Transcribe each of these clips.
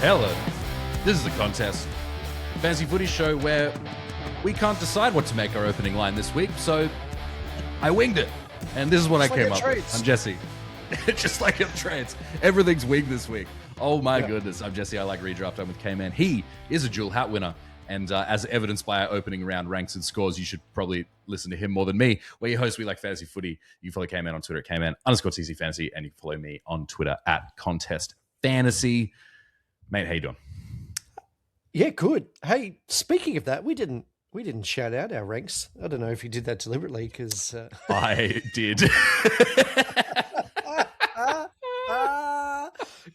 Hello. This is the contest. Fantasy Footy show where we can't decide what to make our opening line this week, so I winged it. And this is what I came up with. I'm Jesse. Just like in trades. Everything's winged this week. Oh my goodness. I'm Jesse. I like redraft. I'm with K-Man. He is a dual hat winner. And as evidenced by our opening round ranks and scores, you should probably listen to him more than me. Where you host We Like Fantasy Footy. You can follow K-Man on Twitter at K-Man_TC Fantasy. And you can follow me on Twitter at Contest Fantasy. Mate, how you doing? Yeah, good. Hey, speaking of that, we didn't shout out our ranks. I don't know if you did that deliberately because I did.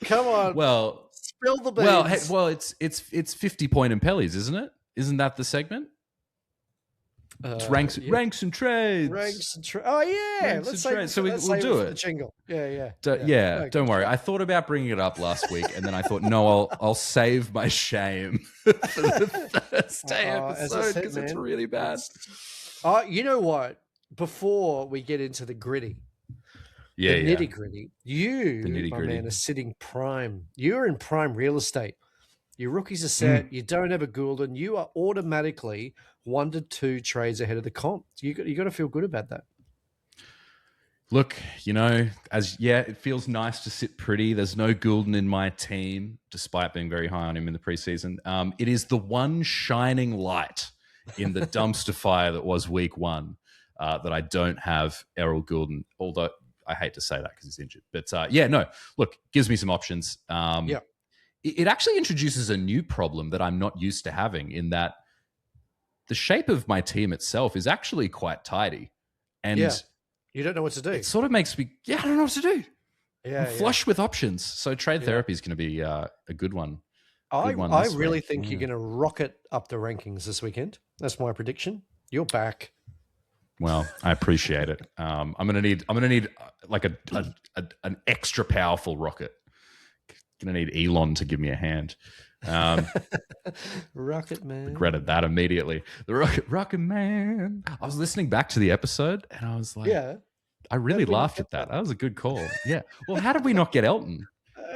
Come on. Well, spill the beans. It's 50 point impellies, isn't it? Isn't that the segment? It's ranks and trades. Oh yeah, let's say so we'll do it. The jingle. Yeah. Don't worry. I thought about bringing it up last week, and then I thought, no, I'll save my shame for the Thursday episode because it's really bad. You know what? Before we get into the gritty, nitty gritty, my man, are sitting prime. You're in prime real estate. Your rookies are set. You don't have a Goulden. You are automatically 1 to 2 trades ahead of the comp. You got to feel good about that. Look, it feels nice to sit pretty. There's no Goulden in my team, despite being very high on him in the preseason. It is the one shining light in the dumpster fire that was week one that I don't have Errol Goulden, although I hate to say that because he's injured. But look, gives me some options. It actually introduces a new problem that I'm not used to having in that the shape of my team itself is actually quite tidy. And you don't know what to do. It sort of makes me, I don't know what to do. I'm flush with options. So trade therapy is going to be a good one. I really think you're going to rocket up the rankings this weekend. That's my prediction. You're back. Well, I appreciate it. I'm going to need like an extra powerful rocket. Going to need Elon to give me a hand. Rocket Man. Regretted that immediately. The Rocket Man. I was listening back to the episode and I was like, I really laughed at that. That was a good call. Yeah. Well, how did we not get Elton?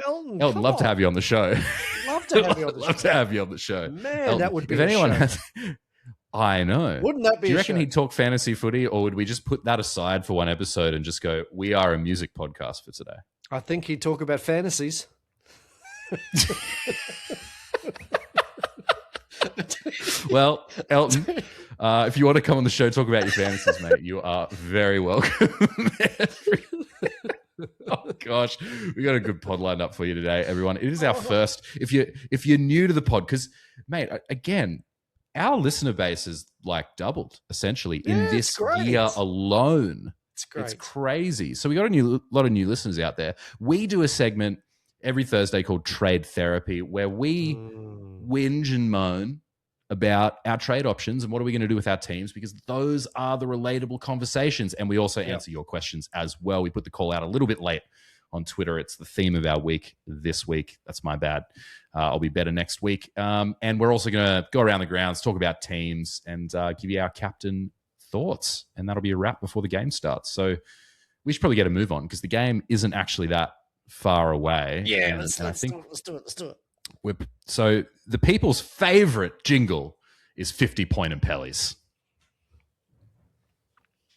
Elton, love to have you on the show. Love to have you on the show. Love to have you on the show. Man, Elton, that would be if anyone has. I know. Wouldn't that be? Do you reckon he'd talk fantasy footy, or would we just put that aside for one episode and just go, we are a music podcast for today? I think he'd talk about fantasies. Well, Elton, if you want to come on the show, talk about your fantasies, mate, you are very welcome. Oh gosh, we got a good pod lined up for you today, everyone. It is our first. If you're new to the pod, because mate, again, our listener base is like doubled essentially in this year alone. It's great. It's crazy. So we got a lot of new listeners out there. We do a segment every Thursday called Trade Therapy, where we whinge and moan about our trade options and what are we going to do with our teams, because those are the relatable conversations. And we also answer your questions as well. We put the call out a little bit late on Twitter. It's the theme of our week this week. That's my bad. I'll be better next week. And we're also going to go around the grounds, talk about teams, and give you our captain thoughts. And that'll be a wrap before the game starts. So we should probably get a move on because the game isn't actually that far away. Yeah, let's do it. So the people's favorite jingle is 50-point impellies.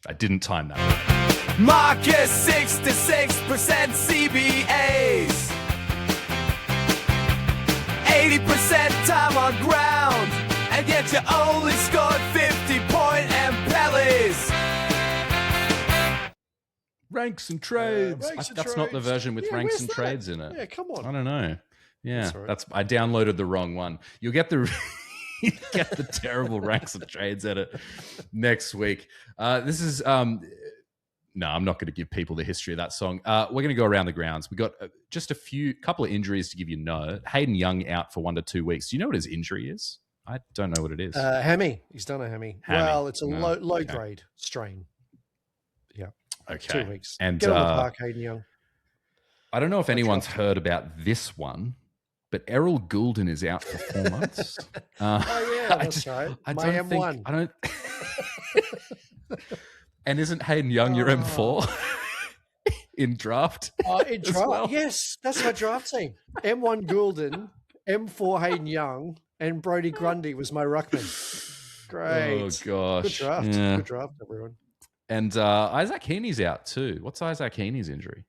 I didn't time that. Marcus 66% CBAs, 80% time on ground, and yet you only scored 50-point impellies. Ranks and trades. That's not the version with ranks and trades in it. Yeah, come on. I don't know. Yeah, that's I downloaded the wrong one. You'll get the terrible ranks and trades edit next week. This is no, I'm not going to give people the history of that song. We're going to go around the grounds. We got just couple of injuries to give you know. Hayden Young out for 1 to 2 weeks. Do you know what his injury is? I don't know what it is. Hammy. He's done a hammy. Well, it's a low grade strain. Yeah. Okay. 2 weeks. And get on the park, Hayden Young. I don't know if anyone's heard about this one, but Errol Goulden is out for 4 months. That's right. My M1. I don't. And isn't Hayden Young your M4 in draft? In draft, well? Yes, that's my draft team. M1 Goulden M4 Hayden Young and Brodie Grundy was my ruckman. Great. Oh, gosh. Good draft. Yeah. Good draft, everyone. And Isaac Heaney's out too. What's Isaac Heaney's injury?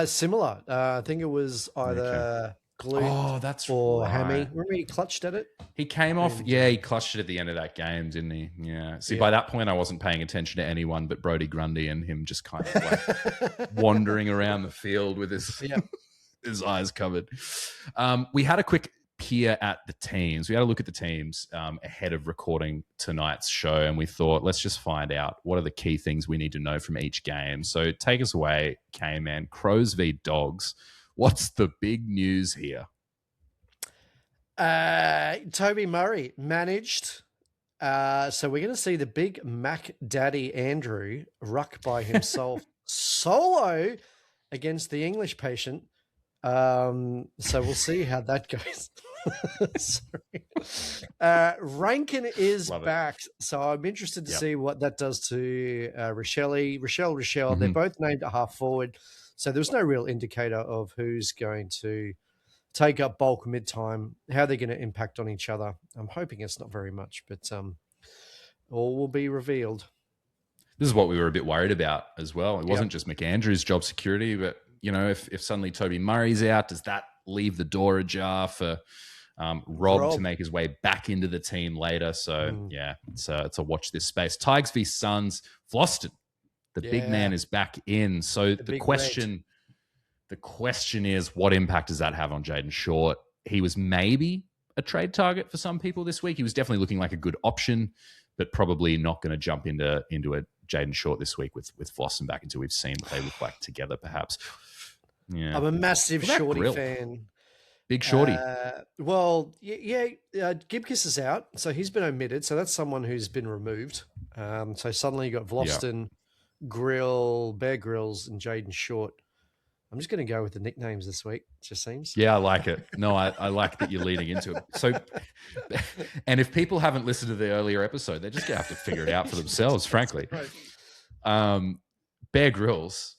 Similar. I think it was either glute or hammy. Remember he clutched at it? He came off. Yeah, he clutched it at the end of that game, didn't he? Yeah. See, by that point, I wasn't paying attention to anyone but Brodie Grundy and him just kind of like wandering around the field with his, his eyes covered. We had a quick peer at the teams. We had a look at the teams ahead of recording tonight's show, and we thought, let's just find out what are the key things we need to know from each game. So take us away, K-Man. Crows v Dogs. What's the big news here? Toby Murray managed. So we're going to see the big Mac Daddy Andrew ruck by himself solo against the English patient. So we'll see how that goes. Sorry. Rankin is back, so I'm interested to see what that does to Rochelle. Mm-hmm. They're both named at half forward, so there's no real indicator of who's going to take up bulk mid-time, how they're going to impact on each other. I'm hoping it's not very much, but all will be revealed. This is what we were a bit worried about as well. It wasn't just McAndrew's job security, but you know, if suddenly Toby Murray's out, does that leave the door ajar for Rob to make his way back into the team later? So it's a watch this space. Tigers v Suns. Floston, the big man, is back in. So the question is, what impact does that have on Jaden Short? He was maybe a trade target for some people this week. He was definitely looking like a good option, but probably not going to jump into a Jaden Short this week with Floston back until we've seen what they look like together, perhaps. Yeah. I'm a massive Shorty fan. Big Shorty. Gibkiss is out, so he's been omitted. So that's someone who's been removed. So suddenly you got Vlosten, Grill, Bear Grylls, and Jaden Short. I'm just going to go with the nicknames this week. It just seems. Yeah, I like it. No, I like that you're leading into it. So, and if people haven't listened to the earlier episode, they're just going to have to figure it out for themselves, frankly. Right. Bear Grylls,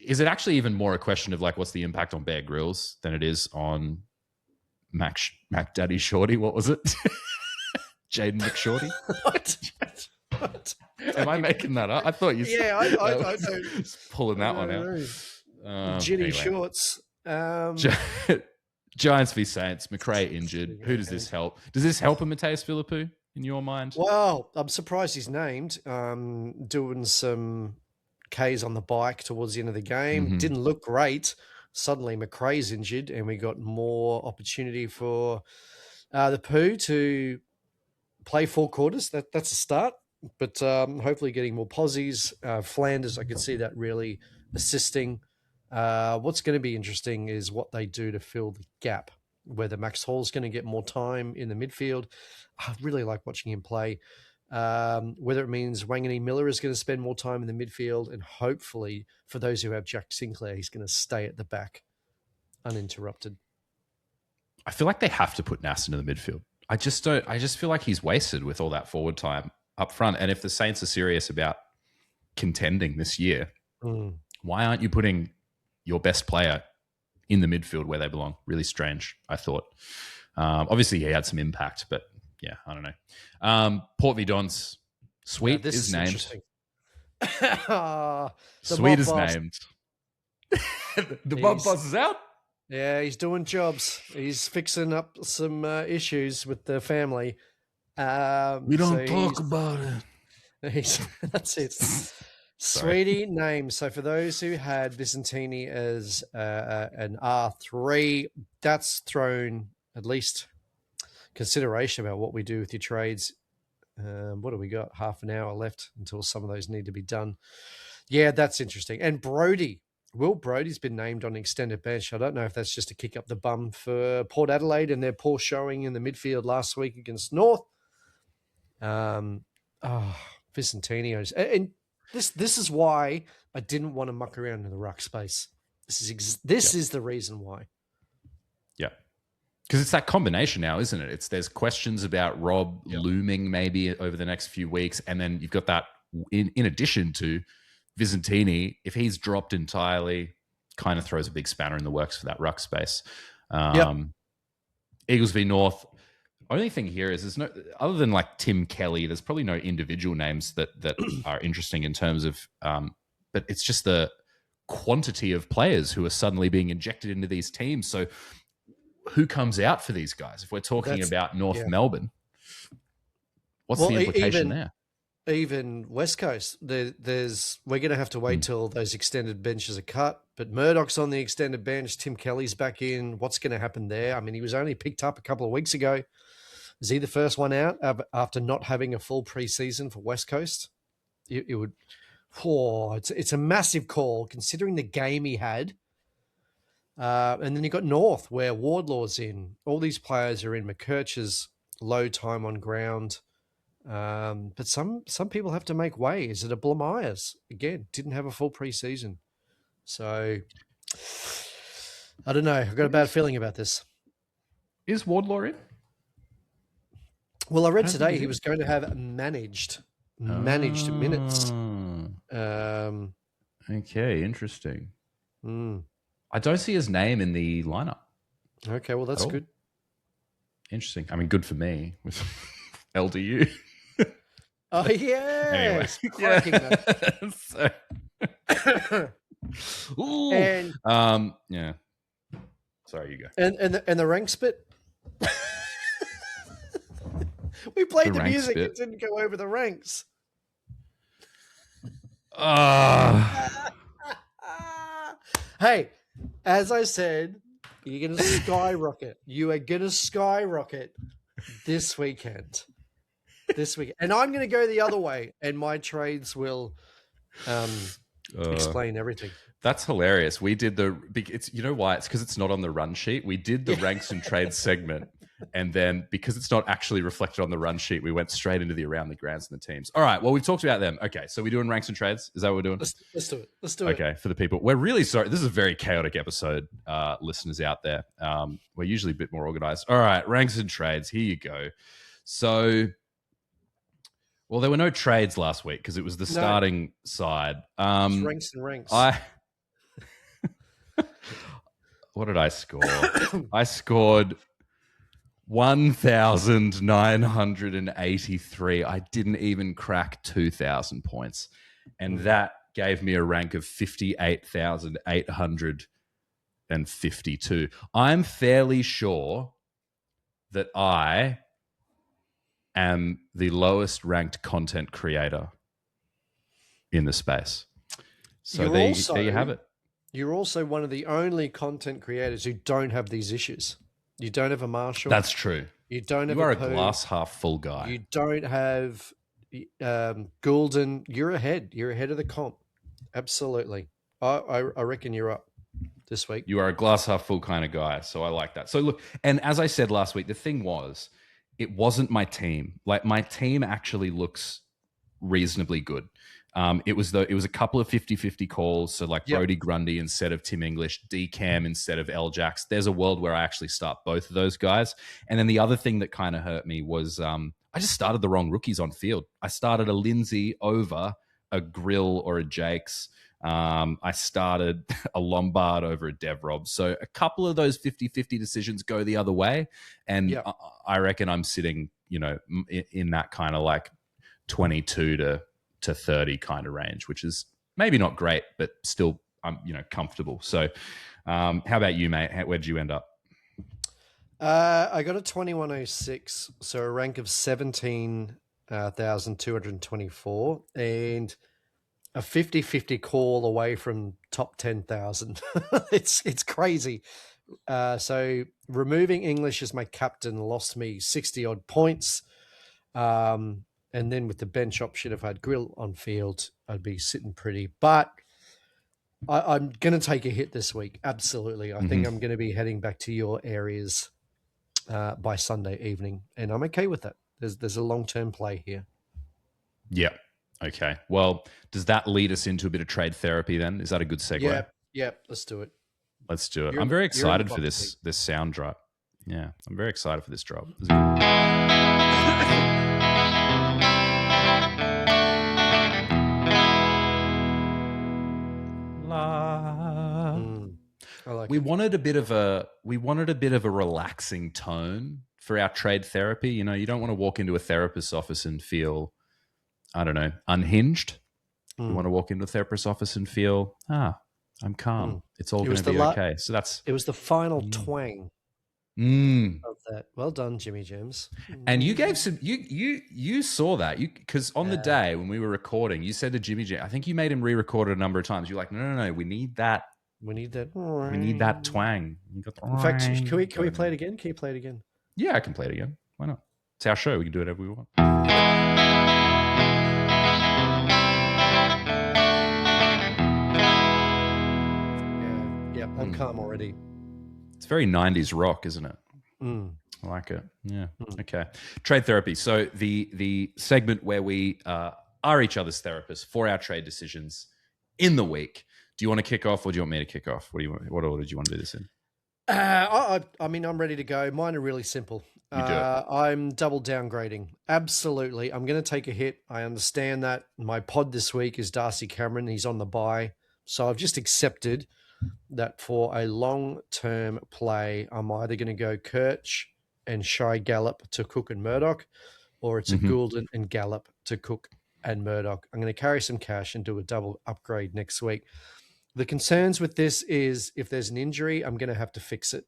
is it actually even more a question of like, what's the impact on Bear Grylls than it is on Mac Daddy Shorty? What was it? Jaden McShorty? What? Am I making that up? I thought you said. Yeah, I know. Pulling that one out. Ginny Shorts. Giants v Saints. McRae injured. Who does this help? Does this help a Mateus Philippou in your mind? Well, I'm surprised he's named. Doing some Ks on the bike towards the end of the game. Mm-hmm. Didn't look great. Suddenly McRae's injured and we got more opportunity for the Pooh to play 4 quarters. That's a start. But hopefully getting more posies. Flanders, I could see that really assisting. What's going to be interesting is what they do to fill the gap, whether Max Hall's going to get more time in the midfield. I really like watching him play. Whether it means Wangani Miller is going to spend more time in the midfield, and hopefully for those who have Jack Sinclair, he's going to stay at the back uninterrupted. I feel like they have to put Nass into the midfield. I just feel like he's wasted with all that forward time up front. And if the Saints are serious about contending this year, why aren't you putting your best player in the midfield where they belong? Really strange, I thought. Obviously, he had some impact, but yeah, I don't know. Port v Dons. Sweet is named. Sweet is named. The mob boss is out? Yeah, he's doing jobs. He's fixing up some issues with the family. We don't talk about it. That's it. Sweetie name. So for those who had Vicentini as an R3, that's thrown at least consideration about what we do with your trades. What do we got? Half an hour left until some of those need to be done. Yeah, that's interesting. And Brodie. Will Brodie's been named on extended bench. I don't know if that's just to kick up the bum for Port Adelaide and their poor showing in the midfield last week against North. Vicentini. And this is why I didn't want to muck around in the ruck space. This is the reason why. Yeah. Because it's that combination now, isn't it? There's questions about Rob looming maybe over the next few weeks. And then you've got that in addition to Vicentini, if he's dropped entirely, kind of throws a big spanner in the works for that ruck space. Eagles v North. Only thing here is there's no, other than like Tim Kelly, there's probably no individual names that are interesting in terms of, but it's just the quantity of players who are suddenly being injected into these teams. So who comes out for these guys? If we're talking about North Melbourne, what's the implication there? Even West Coast, we're going to have to wait till those extended benches are cut. But Murdoch's on the extended bench. Tim Kelly's back in. What's going to happen there? I mean, he was only picked up a couple of weeks ago. Is he the first one out after not having a full preseason for West Coast? It would. It's a massive call considering the game he had. And then you got North where Wardlaw's in. All these players are in. McKercher's low time on ground. But some people have to make way. Is it a Blamires? Again, didn't have a full preseason. So I don't know. I've got a bad feeling about this. Is Wardlaw in? Well, I read today he was going to have managed minutes. Okay, interesting. I don't see his name in the lineup. Okay, well, that's good. Interesting. I mean, good for me with LDU. Oh, yeah. Anyways. Yeah. Sorry, you go. And the ranks bit. We played the music. It didn't go over the ranks. Hey, as I said, you're going to skyrocket. You are going to skyrocket this weekend. And I'm going to go the other way, and my trades will explain everything. That's hilarious. We did you know why? It's because it's not on the run sheet. We did the ranks and trades segment, and then because it's not actually reflected on the run sheet, we went straight into the around the grounds and the teams. All right. Well, we've talked about them. Okay, so we're doing ranks and trades. Is that what we're doing? Let's do it. Let's do it. Okay, for the people. We're really sorry. This is a very chaotic episode, listeners out there. We're usually a bit more organized. All right, ranks and trades. Here you go. So... Well, there were no trades last week because it was the starting side. Ranks and ranks. What did I score? I scored 1,983. I didn't even crack 2,000 points. And that gave me a rank of 58,852. I'm fairly sure that I am the lowest ranked content creator in the space. So there you have it. You're also one of the only content creators who don't have these issues. You don't have a Marshall. That's true. You don't have a glass half full guy. You don't have Goulden. You're ahead. You're ahead of the comp. Absolutely. I reckon you're up this week. You are a glass half full kind of guy. So I like that. So look, and as I said last week, the thing was, it wasn't my team. Like my team actually looks reasonably good. It was a couple of 50-50 calls. So like Brodie Grundy instead of Tim English, D-Cam instead of L-Jax. There's a world where I actually start both of those guys. And then the other thing that kind of hurt me was I just started the wrong rookies on field. I started a Lindsay over a Grill or a Jakes. I started a Lombard over a Devrob. So a couple of those 50-50 decisions go the other way. And I reckon I'm sitting, in that kind of like 22 to 30 kind of range, which is maybe not great, but still, I'm, comfortable. So how about you, mate? Where did you end up? I got a 2106, so a rank of 17,224 and a 50-50 call away from top 10,000. It's crazy. So removing English as my captain lost me 60 odd points. And then with the bench option, if I had Grill on field, I'd be sitting pretty. But I'm going to take a hit this week. Absolutely. I think I'm going to be heading back to your areas by Sunday evening. And I'm okay with that. There's a long-term play here. Yeah. Okay. Well, does that lead us into a bit of trade therapy then? Is that a good segue? Yeah. Let's do it. Let's do it. I'm very excited for this sound drop. Yeah. I'm very excited for this drop. we wanted a bit of a relaxing tone for our trade therapy. You know, you don't want to walk into a therapist's office and feel, I don't know, unhinged. You want to walk into a therapist's office and feel, I'm calm. It's all going to be okay. So it was the final twang of that. Well done, Jimmy James. And you gave some. You saw that because on the day when we were recording, you said to Jimmy James, I think you made him re-record it a number of times. You're like, no, we need that. We need that. We need that twang. In fact, can we play it again? Can you play it again? Yeah, I can play it again. Why not? It's our show. We can do whatever we want. Yeah, I'm calm already. It's very 90s rock, isn't it? I like it. Yeah. Okay. Trade therapy. So the segment where we are each other's therapists for our trade decisions in the week. Do you want to kick off, or do you want me to kick off? What order do you want to do this in? I mean, I'm ready to go. Mine are really simple. You do it. I'm double downgrading. Absolutely. I'm going to take a hit. I understand that. My pod this week is Darcy Cameron. He's on the bye. So I've just accepted that for a long-term play, I'm either going to go Kirch and Shy Gallup to Cook and Murdoch, or it's a Goulden and Gallup to Cook and Murdoch. I'm going to carry some cash and do a double upgrade next week. The concerns with this is if there's an injury, I'm going to have to fix it.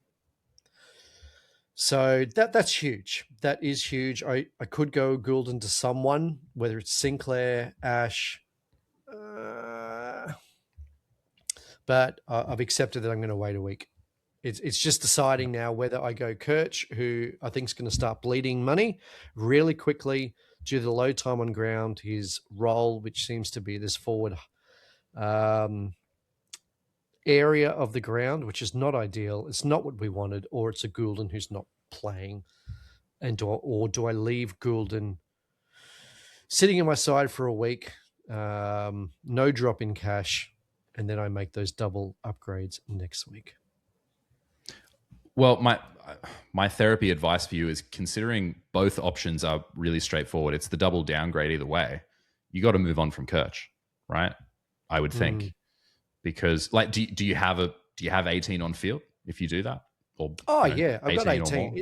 So that's huge. That is huge. I could go Goulden to someone, whether it's Sinclair, Ash, but I've accepted that I'm going to wait a week. It's just deciding now whether I go Kirch, who I think is going to start bleeding money really quickly due to the low time on ground, his role, which seems to be this forward area of the ground, which is not ideal. It's not what we wanted, or it's a Goulden who's not playing. And do I leave Goulden sitting in my side for a week, no drop in cash, and then I make those double upgrades next week? Well, my therapy advice for you is, considering both options are really straightforward, it's the double downgrade either way. You got to move on from Kirch, right? I would think. Because, like, do you have 18 on field if you do that? Or, yeah, I've got 18.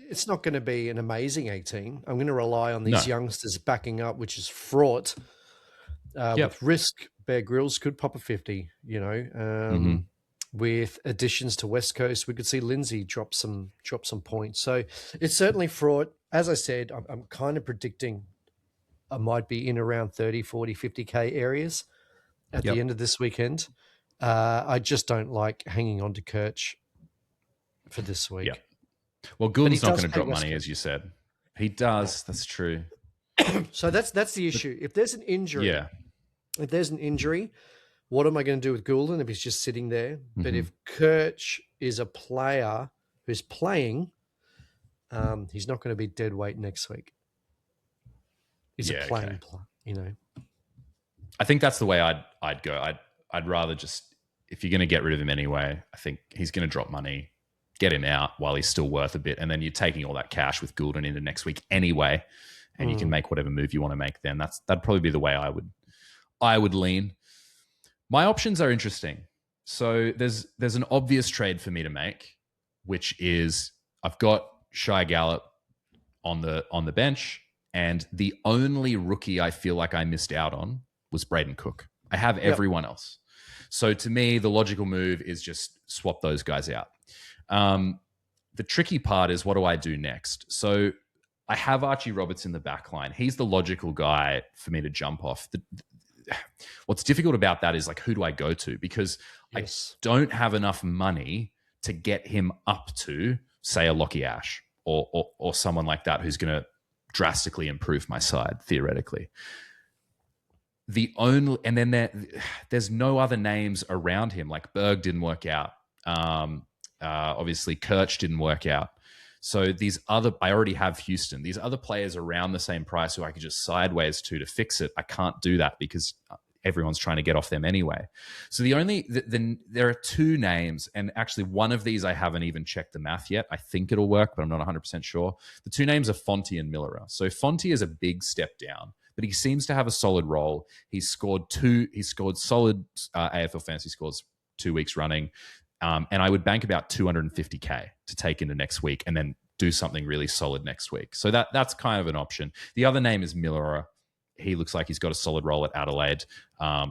It's not going to be an amazing 18. I'm going to rely on these youngsters backing up, which is fraught with risk. Bear Grylls could pop a 50. You know, with additions to West Coast, we could see Lindsay drop some points. So it's certainly fraught. As I said, I'm kind of predicting I might be in around 30, 40, 50K areas at the end of this weekend. I just don't like hanging on to Kirch for this week. Yeah. Well, Goulden's not going to drop money, as you said. He does. That's true. So that's the issue. If there's an injury, what am I going to do with Goulden if he's just sitting there? But if Kirch is a player who's playing, he's not going to be dead weight next week. He's a playing player, you know. I think that's the way I'd go. I'd rather just, if you're going to get rid of him anyway, I think he's going to drop money, get him out while he's still worth a bit, and then you're taking all that cash with Goulden into next week anyway, and you can make whatever move you want to make then. That'd probably be the way I would lean. My options are interesting. So there's an obvious trade for me to make, which is I've got Shy Gallup on the bench, and the only rookie I feel like I missed out on was Braden Cook. I have everyone else. So to me, the logical move is just swap those guys out. The tricky part is, what do I do next? So I have Archie Roberts in the back line. He's the logical guy for me to jump off. What's difficult about that is, like, who do I go to? Because I don't have enough money to get him up to, say, a Lockie Ash or someone like that who's going to drastically improve my side, theoretically. And then there's no other names around him. Like Berg didn't work out. Obviously Kirch didn't work out. So I already have Houston. These other players around the same price who I could just sideways to fix it. I can't do that because everyone's trying to get off them anyway. So there are two names, and actually one of these I haven't even checked the math yet. I think it'll work, but I'm not 100% sure. The two names are Fonte and Miller. So Fonte is a big step down, but he seems to have a solid role. He scored solid AFL fantasy scores 2 weeks running. And I would bank about 250K to take into next week and then do something really solid next week. So that's kind of an option. The other name is Miller. He looks like he's got a solid role at Adelaide.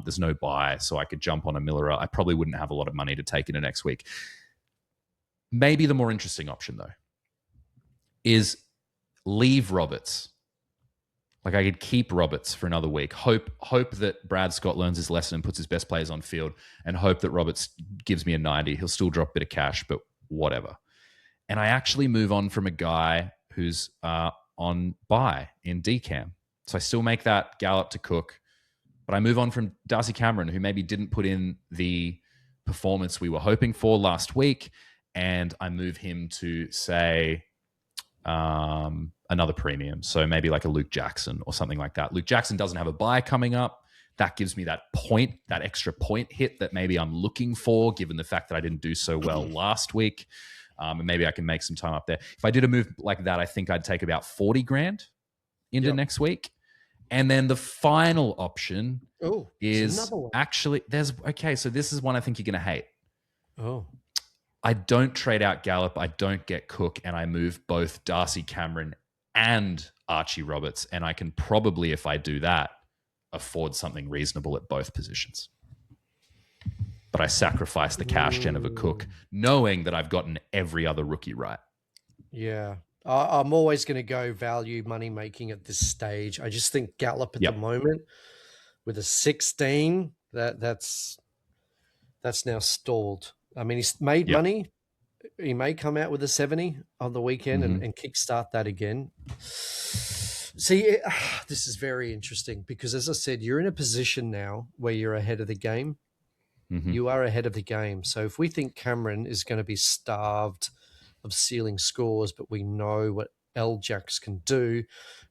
There's no buy, so I could jump on a Miller. I probably wouldn't have a lot of money to take into next week. Maybe the more interesting option, though, is leave Roberts. Like, I could keep Roberts for another week. Hope that Brad Scott learns his lesson and puts his best players on field, and hope that Roberts gives me a 90. He'll still drop a bit of cash, but whatever. And I actually move on from a guy who's on bye in DCAM. So I still make that Gallup to Cook, but I move on from Darcy Cameron, who maybe didn't put in the performance we were hoping for last week, and I move him to, say, another premium. So maybe like a Luke Jackson or something like that. Luke Jackson doesn't have a bye coming up. That gives me that extra point hit that maybe I'm looking for, given the fact that I didn't do so well last week. And maybe I can make some time up there. If I did a move like that, I think I'd take about 40 grand into next week. And then the final option is actually, so this is one I think you're going to hate. Oh. I don't trade out Gallup, I don't get Cook, and I move both Darcy Cameron and Archie Roberts. And I can probably, if I do that, afford something reasonable at both positions. But I sacrifice the cash gen of a Cook, knowing that I've gotten every other rookie right. Yeah. I'm always going to go value money making at this stage. I just think Gallup at the moment with a 16, that's now stalled. I mean, he's made money. He may come out with a 70 on the weekend and kickstart that again. See, this is very interesting because, as I said, you're in a position now where you're ahead of the game. You are ahead of the game. So if we think Cameron is going to be starved of ceiling scores, but we know what L-Jacks can do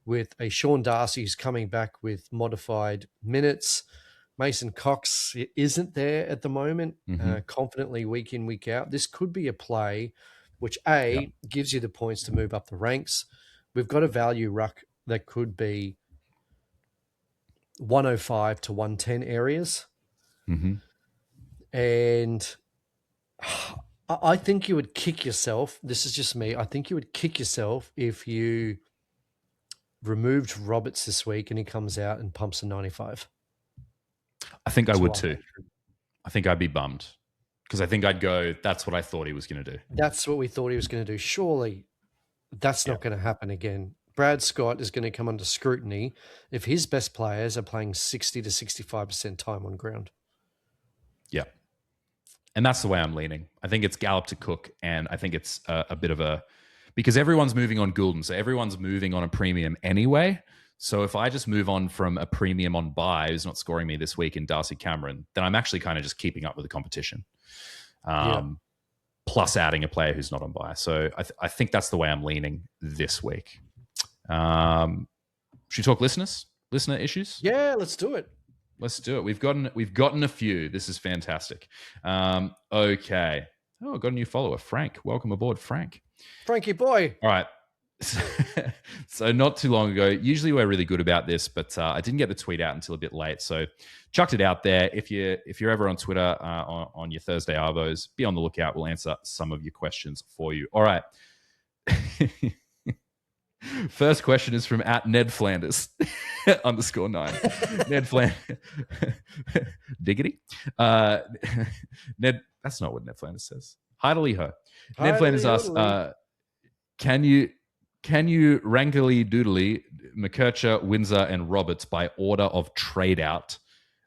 with a Sean Darcy who's coming back with modified minutes. Mason Cox isn't there at the moment, confidently week in, week out. This could be a play which, gives you the points to move up the ranks. We've got a value ruck that could be 105 to 110 areas. And I think you would kick yourself. This is just me. I think you would kick yourself if you removed Roberts this week and he comes out and pumps a 95. I think I would too. I think I'd be bummed because I think I'd go, that's what I thought he was going to do. That's what we thought he was going to do. Surely that's not going to happen again. Brad Scott is going to come under scrutiny if his best players are playing 60 to 65% time on ground. Yeah. And that's the way I'm leaning. I think it's Gallup to Cook, and I think it's a bit of a... Because everyone's moving on Goulden, so everyone's moving on a premium anyway. So if I just move on from a premium on bye who's not scoring me this week in Darcy Cameron, then I'm actually kind of just keeping up with the competition. Plus adding a player who's not on bye. So I think that's the way I'm leaning this week. Should we talk listener issues? Yeah, let's do it. Let's do it. We've gotten a few. This is fantastic. Okay. Oh, I got a new follower, Frank. Welcome aboard, Frank. Frankie boy. All right. So not too long ago, usually we're really good about this, but I didn't get the tweet out until a bit late. So chucked it out there. If you're ever on Twitter on your Thursday Arvos, be on the lookout. We'll answer some of your questions for you. All right. First question is from @NedFlanders _9. Ned Flanders. Diggity. Ned, that's not what Ned Flanders says. Heidely ho. Ned Flanders asks, can you rankily doodly McKercher, Windsor, and Roberts by order of trade out?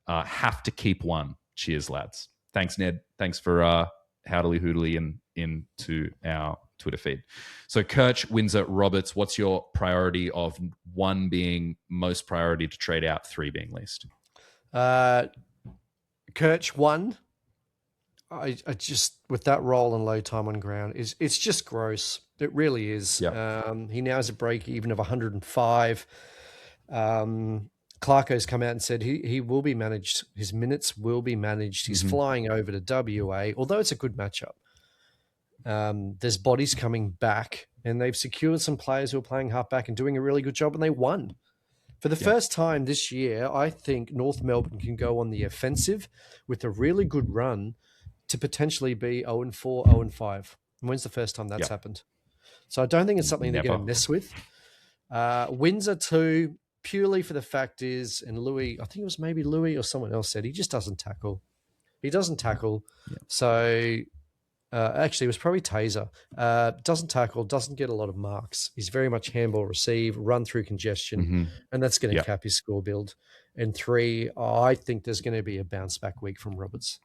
Have to keep one. Cheers, lads. Thanks, Ned. Thanks for howdily hoodly and into our Twitter feed. So Kirch, Windsor, Roberts, what's your priority of 1 being most priority to trade out, 3 being least? Kirch 1. I just, with that role and low time on ground, it's just gross. It really is. Yep. He now has a break even of 105. Clarko's come out and said he will be managed. His minutes will be managed. He's flying over to WA, although it's a good matchup. There's bodies coming back, and they've secured some players who are playing halfback and doing a really good job, and they won. For the first time this year, I think North Melbourne can go on the offensive with a really good run to potentially be 0-4, 0-5. When's the first time that's happened? So I don't think it's something they're going to mess with. Windsor 2, purely for the fact is, and Louis, I think it was maybe Louis or someone else said, he just doesn't tackle. He doesn't tackle. Yeah. So actually, it was probably Taser. Doesn't tackle, doesn't get a lot of marks. He's very much handball receive, run through congestion, and that's going to cap his score build. And 3, I think there's going to be a bounce back week from Roberts.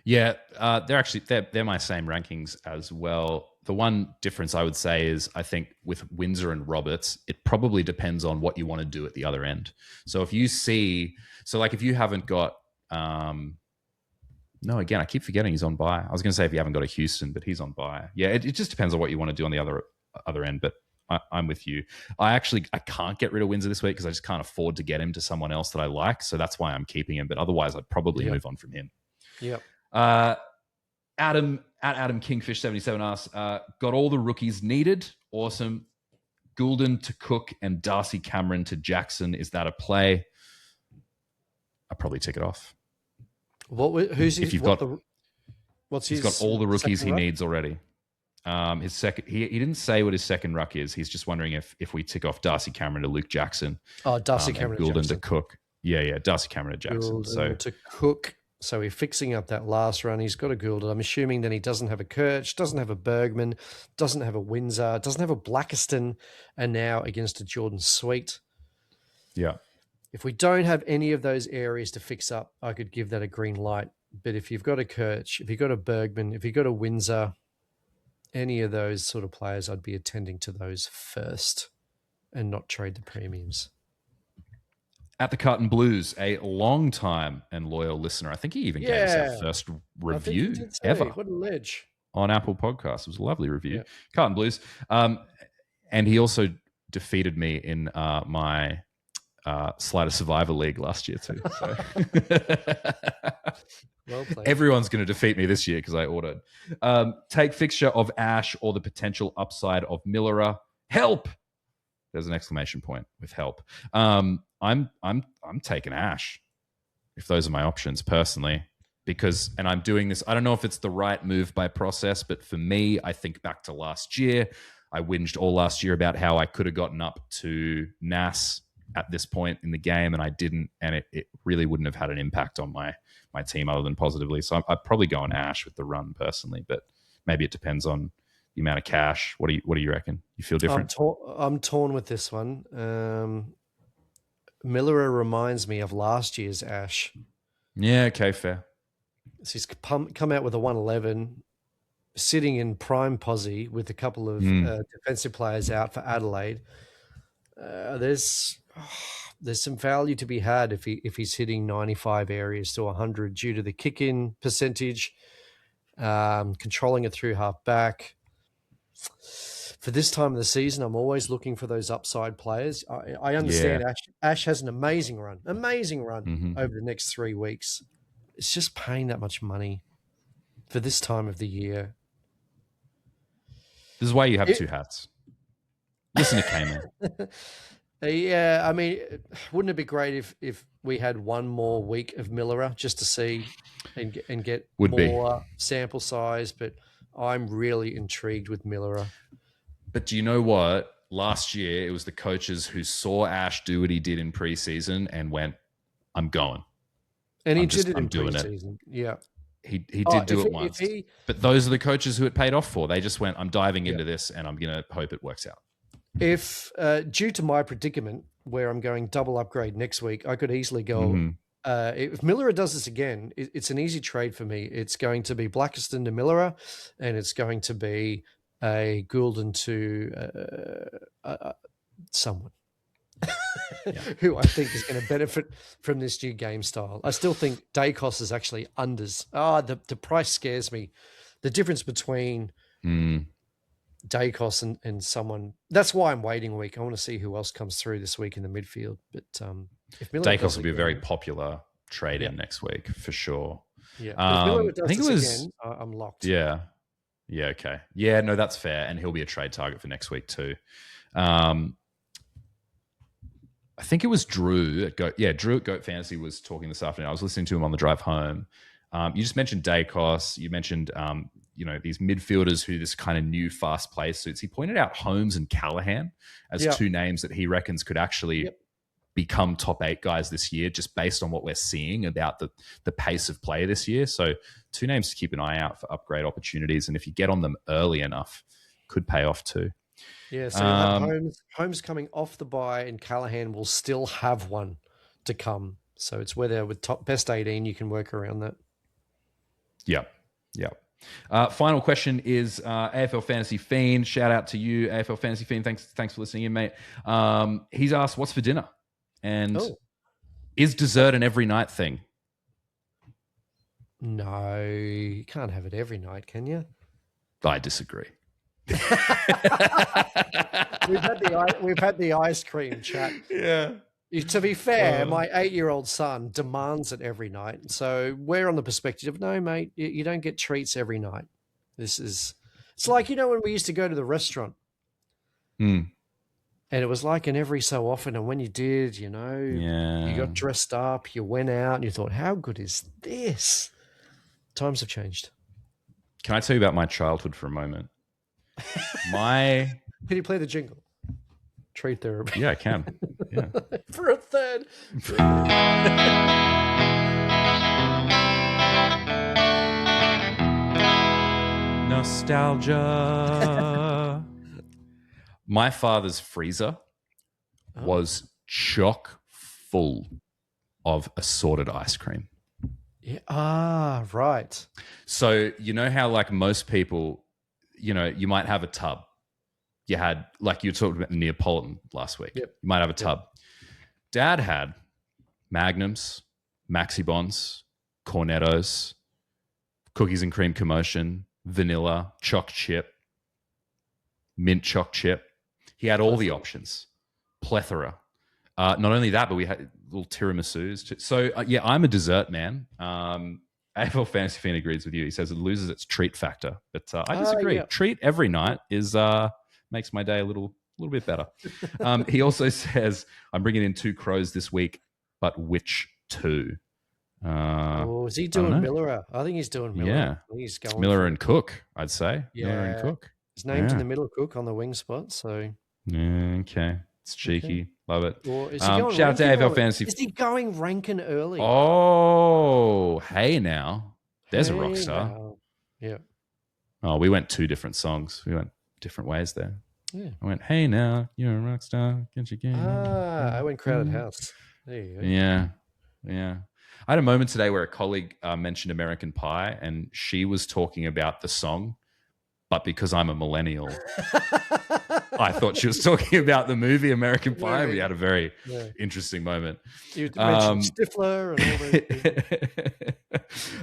Yeah, they're my same rankings as well. The one difference I would say is I think with Windsor and Roberts, it probably depends on what you want to do at the other end. So if you see, if you haven't got, no, again, I keep forgetting he's on bye. I was going to say if you haven't got a Houston, but he's on bye. Yeah, it just depends on what you want to do on the other end. But I'm with you. I can't get rid of Windsor this week because I just can't afford to get him to someone else that I like. So that's why I'm keeping him. But otherwise, I'd probably move on from him. Yep. Adam Kingfish 77 asks, got all the rookies needed. Awesome. Goulden to Cook and Darcy Cameron to Jackson. Is that a play? I'd probably tick it off. Who's if you've what's he's got all the rookies he needs already. His second, he didn't say what his second ruck is. He's just wondering if we tick off Darcy Cameron to Luke Jackson. Oh, Darcy Cameron to Goulden Jackson. to Cook. Yeah, Darcy Cameron to Jackson. Goulden to Cook. So we're fixing up that last run. He's got a Goulden. I'm assuming then he doesn't have a Kirch, doesn't have a Bergman, doesn't have a Windsor, doesn't have a Blackiston, and now against a Jordan Sweet. Yeah. If we don't have any of those areas to fix up, I could give that a green light. But if you've got a Kirch, if you've got a Bergman, if you've got a Windsor, any of those sort of players, I'd be attending to those first and not trade the premiums. At the Carton Blues, a long time and loyal listener. I think he even gave us our first review ever. What a ledge. On Apple Podcasts. It was a lovely review. Yeah. Carton Blues. And he also defeated me in my Slider Survivor League last year too. So. Well played. Everyone's going to defeat me this year because I ordered. Take fixture of Ash or the potential upside of Millera. Help! There's an exclamation point with help. I'm taking Ash if those are my options personally, and I'm doing this. I don't know if it's the right move by process, but for me, I think back to last year. I whinged all last year about how I could have gotten up to Nas at this point in the game, and I didn't, and it really wouldn't have had an impact on my team other than positively. So I'd probably go on Ash with the run personally, but maybe it depends on the amount of cash. What do you reckon? You feel different? I'm torn with this one. Millera reminds me of last year's Ash. Yeah, okay, fair. So he's come out with a 111, sitting in prime posse with a couple of defensive players out for Adelaide. There's some value to be had if he's hitting 95 areas to 100 due to the kick-in percentage, controlling it through half back. For this time of the season, I'm always looking for those upside players. I understand Ash has an amazing run over the next 3 weeks. It's just paying that much money for this time of the year. This is why you have two hats. Listen to Cayman. Yeah, I mean, wouldn't it be great if we had one more week of Millera just to see and get more sample size? But I'm really intrigued with Millera. But do you know what? Last year, it was the coaches who saw Ash do what he did in preseason and went, I'm going. And he did it in preseason. Yeah. He did do it once. But those are the coaches who it paid off for. They just went, I'm diving into this and I'm going to hope it works out. If, due to my predicament, where I'm going double upgrade next week, I could easily go. If Millera does this again, it's an easy trade for me. It's going to be Blackiston to Millera, and it's going to be a Goulden to someone who I think is going to benefit from this new game style. I still think Dacos is actually unders. The price scares me. The difference between Dacos and someone. That's why I'm waiting a week. I want to see who else comes through this week in the midfield. But if Dacos will be a very popular trade in next week for sure. Yeah, I think it was. Again, I'm locked. Yeah. Okay. Yeah. No, that's fair, and he'll be a trade target for next week too. I think it was Drew at Goat. Yeah, Drew at Goat Fantasy was talking this afternoon. I was listening to him on the drive home. You just mentioned Dacos. You mentioned, these midfielders who this kind of new fast play suits. He pointed out Holmes and Callahan as two names that he reckons could actually become top 8 guys this year, just based on what we're seeing about the pace of play this year. So 2 names to keep an eye out for upgrade opportunities. And if you get on them early enough, could pay off too. Yeah, so you'll have Holmes coming off the bye, and Callahan will still have one to come. So it's whether with best 18 you can work around that. Yeah. Final question is AFL Fantasy Fiend. Shout out to you, AFL Fantasy Fiend. Thanks for listening in, mate. He's asked, what's for dinner? And is dessert an every night thing? No, you can't have it every night, can you? I disagree. We've had the ice cream chat. Yeah. To be fair, my 8-year-old son demands it every night. So we're on the perspective of, no, mate, you don't get treats every night. It's like, when we used to go to the restaurant. And it was like an every so often. And when you did, you got dressed up, you went out and you thought, how good is this? Times have changed. Can I tell you about my childhood for a moment? Can you play the jingle? Treat therapy. Yeah, I can. Yeah. For a third. Nostalgia. My father's freezer was chock full of assorted ice cream. Yeah. Right. So you know how like most people, you might have a tub. You had, like you were talking about the Neapolitan last week. Yep. You might have a tub. Dad had Magnums, Maxi Bonds, Cornettos, cookies and cream commotion, vanilla, choc chip, mint choc chip. He had all the options, plethora. Not only that, but we had little tiramisus too. So I'm a dessert man. AFL Fantasy Fiend agrees with you. He says it loses its treat factor, but I disagree. Treat every night is makes my day a little bit better. He also says, I'm bringing in 2 crows this week, but which 2? Is he doing Miller? I think he's doing Miller. Yeah. He's going Miller and Cook, I'd say. Yeah. Miller and Cook. His name's in the middle, Cook, on the wing spot. So okay. It's cheeky. Okay. Love it. Or is he going shout out to AFL Fantasy. Is he going Rankin early? Oh, hey now. There's a rock star. Now. Yeah. Oh, we went 2 different songs. We went different ways there. Yeah. I went, hey now, you're a rock star. Can't you get I went Crowded House. There you go. Yeah. I had a moment today where a colleague mentioned American Pie, and she was talking about the song, but because I'm a millennial, I thought she was talking about the movie American Pie. We had a very interesting moment. You mentioned Stifler and all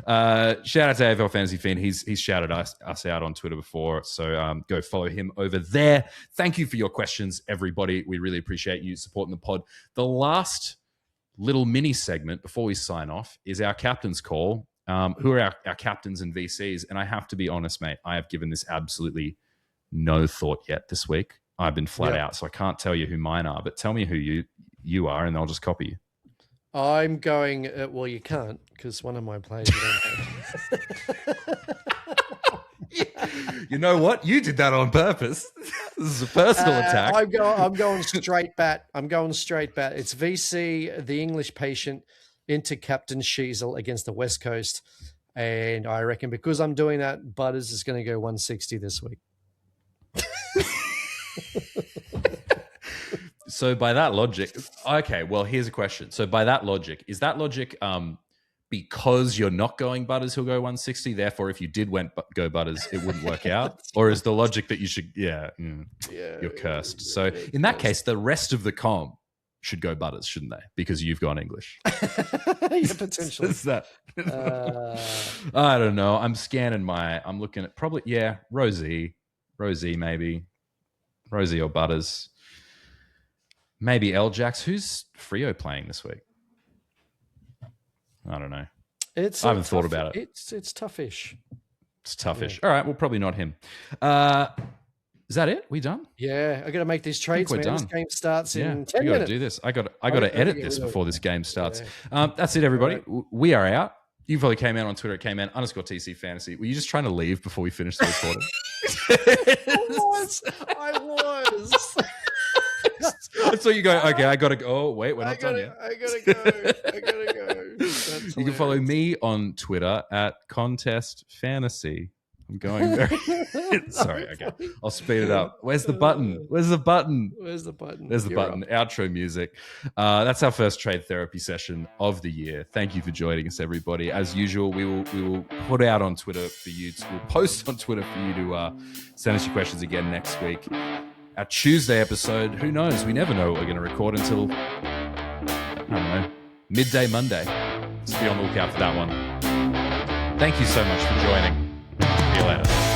that. Shout out to AFL Fantasy Fiend. He's shouted us out on Twitter before, so go follow him over there. Thank you for your questions, everybody. We really appreciate you supporting the pod. The last little mini segment before we sign off is our captain's call. Who are our captains and VCs? And I have to be honest, mate, I have given this absolutely no thought yet this week. I've been flat out, so I can't tell you who mine are, but tell me who you are, and I'll just copy you. I'm going, well, you can't, because one of my players you don't have. You know what? You did that on purpose. This is a personal attack. I'm going straight bat. It's VC, the English patient, into Captain Sheasel against the West Coast. And I reckon because I'm doing that, Butters is going to go 160 this week. So by that logic, okay, well, here's a question. So by that logic, is that logic because you're not going Butters, he'll go 160, therefore if you did go Butters, it wouldn't work out? Or is the logic that you should, you're cursed. So in that case, the rest of the comp should go Butters, shouldn't they? Because you've gone English. Yeah, potentially. Is that? I don't know. I'm scanning I'm looking at probably, Rosie maybe. Rosie or Butters. Maybe L-Jax. Who's Freo playing this week? I don't know. I haven't thought about it. It's toughish. It's toughish. Yeah. All right, well, probably not him. Is that it? We done? Yeah, I got to make these trades, man. Done. This game starts in 10 minutes. We got to do this. I got to edit this before this game starts. That's it, everybody. Right. We are out. You can follow K-Man on Twitter at K-Man_TC Fantasy. Were you just trying to leave before we finished the recording? I was. I saw you go, okay, I got to go. Oh, wait, we're not done yet. I gotta go. That's you can follow me on Twitter at Contest Fantasy. I'm going very... Sorry, okay. I'll speed it up. Where's the button? There's the button. You're button. up. Outro music. That's our first trade therapy session of the year. Thank you for joining us, everybody. As usual, we will put out on Twitter for you. We'll post on Twitter for you to send us your questions again next week. Our Tuesday episode, who knows? We never know what we're going to record until, I don't know, midday Monday. Just be on the lookout for that one. Thank you so much for joining. See you later.